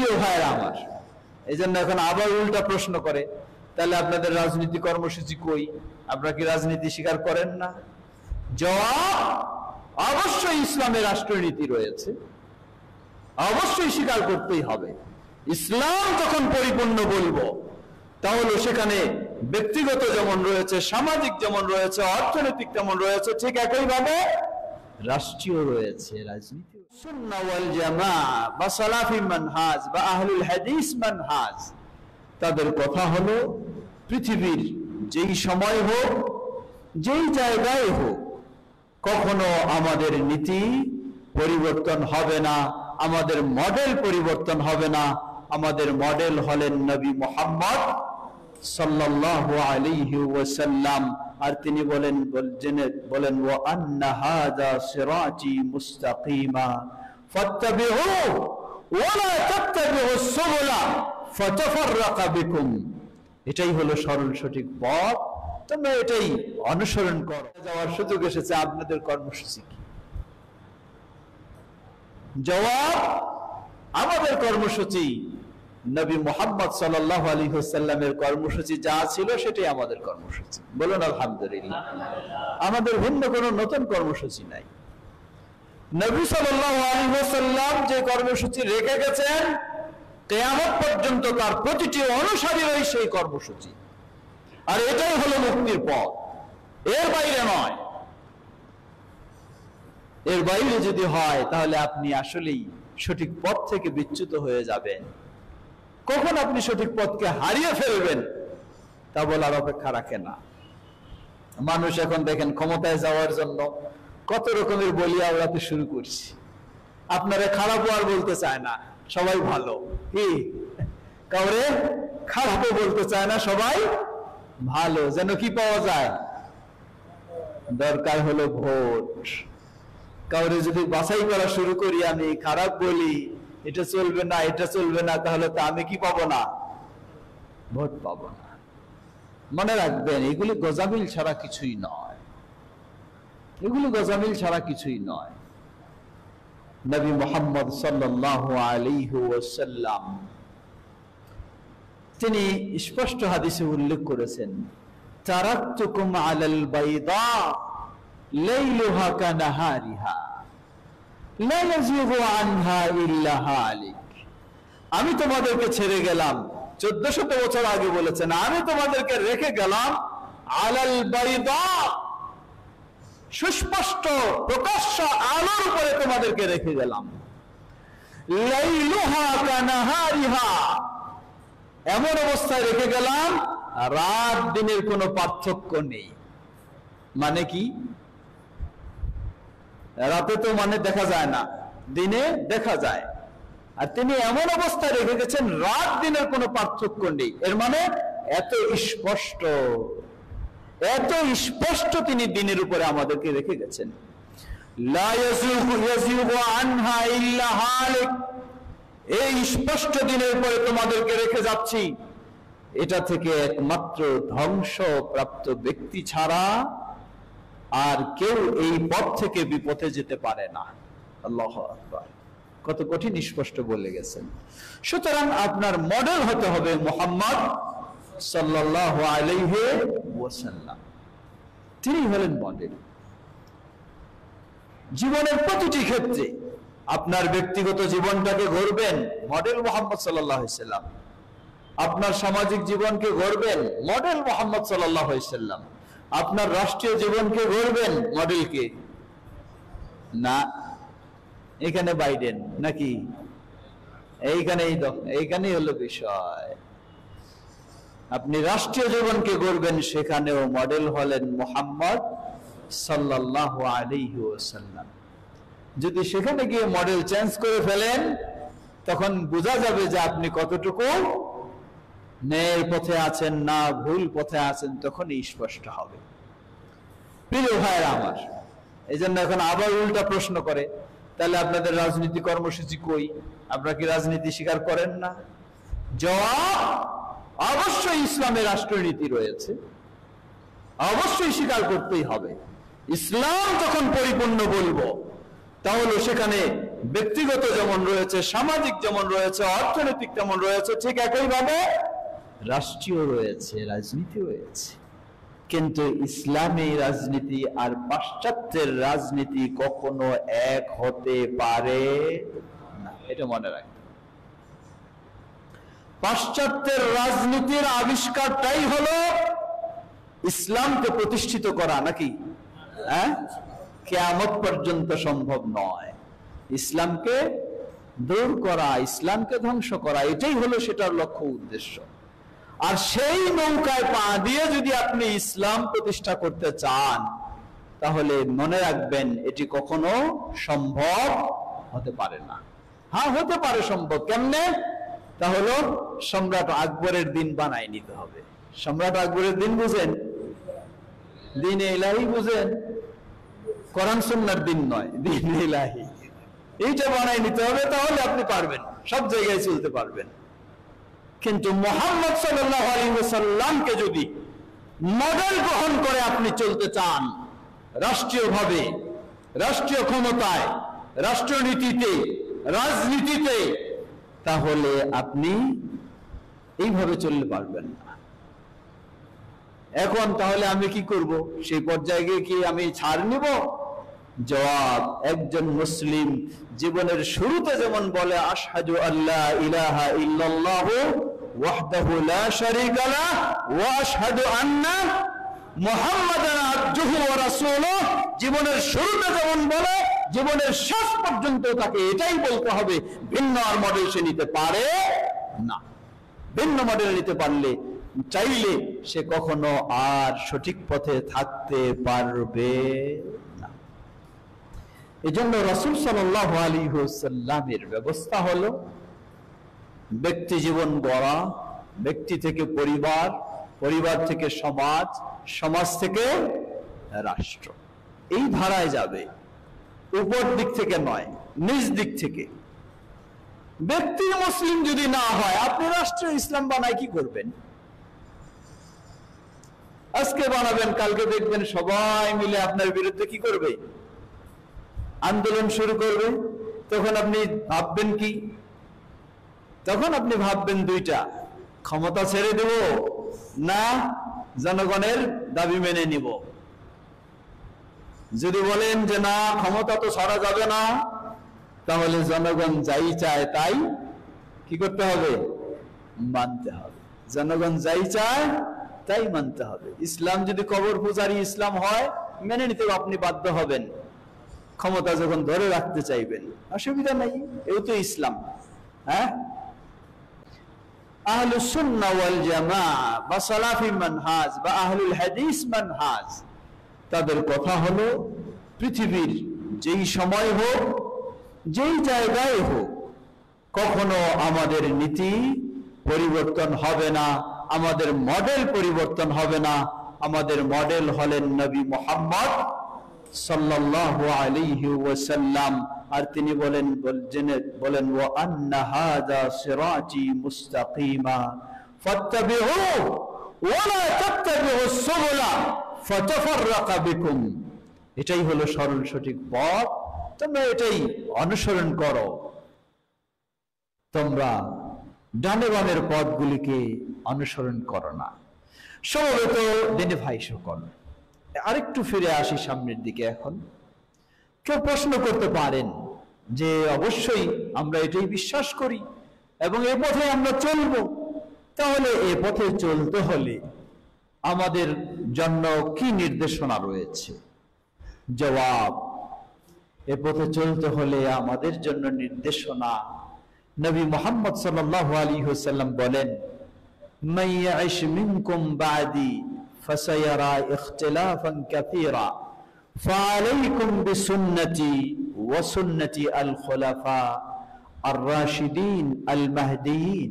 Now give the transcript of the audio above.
প্রিয় ভাইয়েরা আমার, এই জন্য এখন আবার উল্টা প্রশ্ন করে, তাহলে আপনাদের রাজনীতি কর্মসূচি কই? আপনারা কি রাজনীতি স্বীকার করেন না? জবাব, অবশ্যই ইসলামে রাষ্ট্রনীতি রয়েছে, অবশ্যই স্বীকার করতেই হবে। ইসলাম যখন পরিপূর্ণ বলবো, তাহলে সেখানে ব্যক্তিগত যেমন রয়েছে, সামাজিক যেমন রয়েছে, অর্থনৈতিক যেমন রয়েছে, ঠিক একইভাবে রাষ্ট্রীয় রয়েছে, রাজনীতি। সুন্নাহ ওয়াল জামাআহ বা সালাফি মানহাজ বা আহলুল হাদিস মানহাজ, তাদের কথা হলো পৃথিবীর যেই সময় হোক, যেই জায়গায় হোক, কখনো আমাদের নীতি পরিবর্তন হবে না, আমাদের মডেল পরিবর্তন হবে না। আমাদের মডেল হলেন নবী মুহাম্মদ সাল্লাল্লাহু আলাইহি ওয়াসাল্লাম। আর তিনি বলেন ওয়া আন্না হাযা সিরাতি মুস্তাকিমা ফাত্তাবিউহু ওয়া লা তাত্তাবিউস সুবুলা ফাতাফাররাকা বিকুম। এটাই হলো সরল সঠিক পথ, তোমরা এটাই অনুসরণ করো। যাওয়ার সুযোগ এসেছে, আপনাদের কর্মসূচি কি? জবাব, আমাদের কর্মসূচি নবী মুহাম্মদ সাল্লাল্লাহু আলাইহি ওয়াসাল্লামের কর্মসূচি যা ছিল সেটাই আমাদের কর্মসূচি। বলুন আলহামদুলিল্লাহ। আমাদের ভিন্ন কোনো নতুন কর্মসূচি নাই। নবী সাল্লাল্লাহু আলাইহি ওয়াসাল্লাম যে কর্মসূচি রেখে গেছেন, কিয়ামত পর্যন্ত তার প্রতিটি অনুসারীরই সেই কর্মসূচি। আর এটাই হলো মুক্তির পথ, এর বাইরে নয়। এর বাইরে যদি হয়, তাহলে আপনি আসলেই সঠিক পথ থেকে বিচ্যুত হয়ে যাবেন। কখন আপনি সঠিক পথকে হারিয়ে ফেলবেন তা বলার অপেক্ষা রাখে না। মানুষ এখন দেখেন ক্ষমতায় যাওয়ার জন্য কত রকমের বলি আওড়াতে শুরু করছি। আপনারা খারাপ আর বলতে চায় না, সবাই ভালো। কি কাউরে খারাপও বলতে চায় না, সবাই ভালো। যেন কি পাওয়া যায়? দরকার হলো ভোট। কাউরে যদি বাছাই করা শুরু করি, আমি খারাপ বলি, এটা চলবে না, এটা চলবে না, তাহলে তো আমি কি পাবো না? ভোট পাবো না। মনে রাখবেন, এগুলি গজামিল ছাড়া কিছুই নয়, এগুলি গজামিল ছাড়া কিছুই নয়। নবী মুহাম্মদ সাল্লাল্লাহু আলাইহি ওয়াসাল্লাম তিনি স্পষ্ট হাদিসে উল্লেখ করেছেন, তারাকতুকুম আলাল বাইদা লাইলুহা কানাহারিহা লা ইয়াযিগু আনহা ইল্লা হালিক। আমি তোমাদেরকে ছেড়ে গেলাম, 1400 বছর আগে বলেছেন, আমি তোমাদেরকে রেখে গেলাম আলাল বাইদা, সুস্পষ্ট প্রকাশ্য আলোর উপরে তোমাদেরকে রেখে গেলাম। লাইলুহা কানাহারিহা, এমন অবস্থায় রেখে গেলাম রাত দিনের কোনো পার্থক্য নেই। মানে কি? রাতে তো মানে দেখা যায় না, দিনে দেখা যায়। আর তিনি এমন অবস্থায় রেখে গেছেন রাত দিনের কোনো পার্থক্য নেই। এর মানে এত স্পষ্ট, এত স্পষ্ট তিনি দিনের উপরে আমাদেরকে রেখে গেছেন। লা ইয়াযিগু আনহা ইল্লা হালিক, এই স্পষ্ট দিনের উপরে তোমাদেরকে রেখে যাচ্ছি, এটা থেকে একমাত্র ধ্বংসপ্রাপ্ত ব্যক্তি ছাড়া আর কেউ এই পথ থেকে বিপথে যেতে পারে না। আল্লাহু আকবার, কত কঠিন স্পষ্ট বলে গেছেন। সুতরাং আপনার মডেল হতে হবে মুহাম্মদ সাল্লাল্লাহু আলাইহি ওয়াসাল্লাম। তিনি হলেন মডেল। জীবনের প্রতিটি ক্ষেত্রে আপনার ব্যক্তিগত জীবনটাকে গড়বেন, মডেল মুহাম্মদ সাল্লাল্লাহু আলাইহি ওয়াসাল্লাম। আপনার সামাজিক জীবনকে গড়বেন, মডেল মুহাম্মদ সাল্লাল্লাহু আলাইহি ওয়াসাল্লাম। আপনার রাষ্ট্রীয় জীবনকে গড়বেন, মডেল কে? না, এখানে বাইডেন নাকি? এইখানেই হলো বিষয়। আপনি রাষ্ট্রীয় জীবনকে গড়বেন, সেখানেও মডেল হলেন মুহাম্মদ সাল্লাল্লাহু আলাইহি ওয়াসাল্লাম। যদি সেখানে গিয়ে মডেল চেঞ্জ করে ফেলেন, তখন বোঝা যাবে যে আপনি কতটুকু ন্যায়ের পথে আছেন না ভুল পথে আছেন, তখনই স্পষ্ট হবে। প্রিয় ভাইয়েরা আমার, এই জন্য এখন আবার উল্টা প্রশ্ন করে, তাহলে আপনাদের রাজনীতি কর্মসূচি কই? আপনারা কি রাজনীতি স্বীকার করেন না? জবাব, অবশ্যই ইসলামে রাষ্ট্রনীতি রয়েছে, অবশ্যই স্বীকার করতেই হবে। ইসলাম যখন পরিপূর্ণ বলবো, তাহলে সেখানে ব্যক্তিগত যেমন রয়েছে, সামাজিক যেমন রয়েছে, অর্থনৈতিক যেমন রয়েছে, ঠিক একইভাবে রাষ্ট্রীয় রয়েছে, রাজনীতি রয়েছে। কিন্তু ইসলামী রাজনীতি আর পাশ্চাত্যের রাজনীতি কখনো এক হতে পারে না, এটা মনে রাখবেন। পাশ্চাত্যের রাজনীতির আবিষ্কারটাই হলো ইসলামকে প্রতিষ্ঠিত করা, নাকি? হ্যাঁ, কিয়ামত পর্যন্ত সম্ভব নয়। ইসলামকে দূর করা, ইসলামকে ধ্বংস করা, এটাই হলো সেটার লক্ষ্য উদ্দেশ্য। আর সেই নৌকায় পা দিয়ে যদি আপনি ইসলাম প্রতিষ্ঠা করতে চান, তাহলে মনে রাখবেন এটি কখনো সম্ভব হতে পারে না। হ্যাঁ, হতে পারে সম্ভব। কেমনে? তাহলে সম্রাট আকবরের দিন বানাই নিতে হবে। সম্রাট আকবরের দিন বুঝেন? দিন ইলাহি বুঝেন? কোরআন সুন্নাহর দিন নয়, দিন ইলাহি। এইটা বানাই নিতে হবে, তাহলে আপনি পারবেন, সব জায়গায় চলতে পারবেন। কিন্তু মুহাম্মদ সাল্লাল্লাহু আলাইহি ওয়াসাল্লামকে যদি মডেল গ্রহণ করে আপনি চলতে চান, রাষ্ট্রীয়ভাবে, রাষ্ট্রীয় ক্ষমতায়, রাষ্ট্রনীতিতে, রাজনীতিতে, তাহলে আপনি এইভাবে চলতে পারবেন না। এখন তাহলে আমি কি করব? সেই পর্যায়ে গিয়ে কি আমি ছাড় নিব? জবাব, একজন মুসলিম জীবনের শুরুতে যেমন বলে আশহাদু আল্লা ইলাহা ইল্লাল্লাহু ওয়াহদাহু লা শারীকা লাহু ওয়া আশহাদু আন্না মুহাম্মাদান আবদুহু ওয়া রাসূলুহু, জীবনের শুরুতে যেমন বলে জীবনের শেষ পর্যন্ত তাকে এটাই বলতে হবে। ভিন্ন আর মডেল সে নিতে পারে না। ভিন্ন মডেল নিতে পারলে, চাইলে, সে কখনো আর সঠিক পথে থাকতে পারবে না। এজন্য রাসূল সাল্লাল্লাহু আলাইহি ওয়াসাল্লামের ব্যবস্থা হলো ব্যক্তি জীবন গড়া, ব্যক্তি থেকে পরিবার, পরিবার থেকে সমাজ, সমাজ থেকে রাষ্ট্র। এই ধারায় যাবে, উপর দিক থেকে নয়, নিজ দিক থেকে। ব্যক্তি মুসলিম যদি না হয়, আপনি রাষ্ট্র ইসলাম বানায় কি করবেন? আজকে বানাবেন, কালকে দেখবেন সবাই মিলে আপনার বিরুদ্ধে কি করবে? আন্দোলন শুরু করবে। তখন আপনি ভাববেন কি? তখন আপনি ভাববেন দুইটা, ক্ষমতা ছেড়ে দেব না জনগণের দাবি মেনে নিব। যদি বলেন যে না, ক্ষমতা তো ছাড়া যাবে না, তাহলে জনগণ যাই চায় তাই কি করতে হবে? মানতে হবে। জনগণ যাই চায় তাই মানতে হবে। ইসলাম যদি কবর পূজারি ইসলাম হয়, মেনে নিতে আপনি বাধ্য হবেন। ক্ষমতা যখন ধরে রাখতে চাইবেন, অসুবিধা নাই, এও তো ইসলাম। হ্যাঁ, আহলুস সুন্নাহ ওয়াল জামাআহ বা সালাফি মানহাজ বা আহলুল হাদিস মানহাজ, তাদের কথা হলো পৃথিবীর যেই সময় হোক, যেই জায়গায় হোক, কখনো আমাদের নীতি পরিবর্তন হবে না, আমাদের মডেল পরিবর্তন হবে না। আমাদের মডেল হলেন নবী মুহাম্মদ সাল্লাল্লাহু আলাইহি ওয়াসাল্লাম। আর তিনি বলেন ওয়া আন্না হাযা সিরাতি মুস্তাকিমা ফাত্তাবিউহু ওয়া লা তাত্তাবিউস সুবুলা ফাতাফাররাকা বিকুম। এটাই হলো সরল সঠিক পথ, তোমরা এটাই অনুসরণ করো। তোমরা ডানে বামের পথগুলিকে অনুসরণ করো না। সমবেত দিনে ভাই সকল, আরেকটু ফিরে আসি সামনের দিকে। এখন কেউ প্রশ্ন করতে পারেন যে অবশ্যই আমরা এটাই বিশ্বাস করি এবং এ পথে আমরা চলব, তাহলে এ পথে চলতে হলে আমাদের জন্য কি নির্দেশনা রয়েছে? জবাব, এ পথে চলতে হলে আমাদের জন্য নির্দেশনা, নবী মুহাম্মদ সাল্লাল্লাহু আলাইহি ওয়াসাল্লাম বলেন, মান ইয়াইশ মিনকুম বাদি ফাসায়ারা ইখতিলাফান কাসীরা ফাআলাইকুম বিসুন্নতি ওয়া সুন্নতি আল খুলাফা আর রাশিদিন আল মাহদিয়িন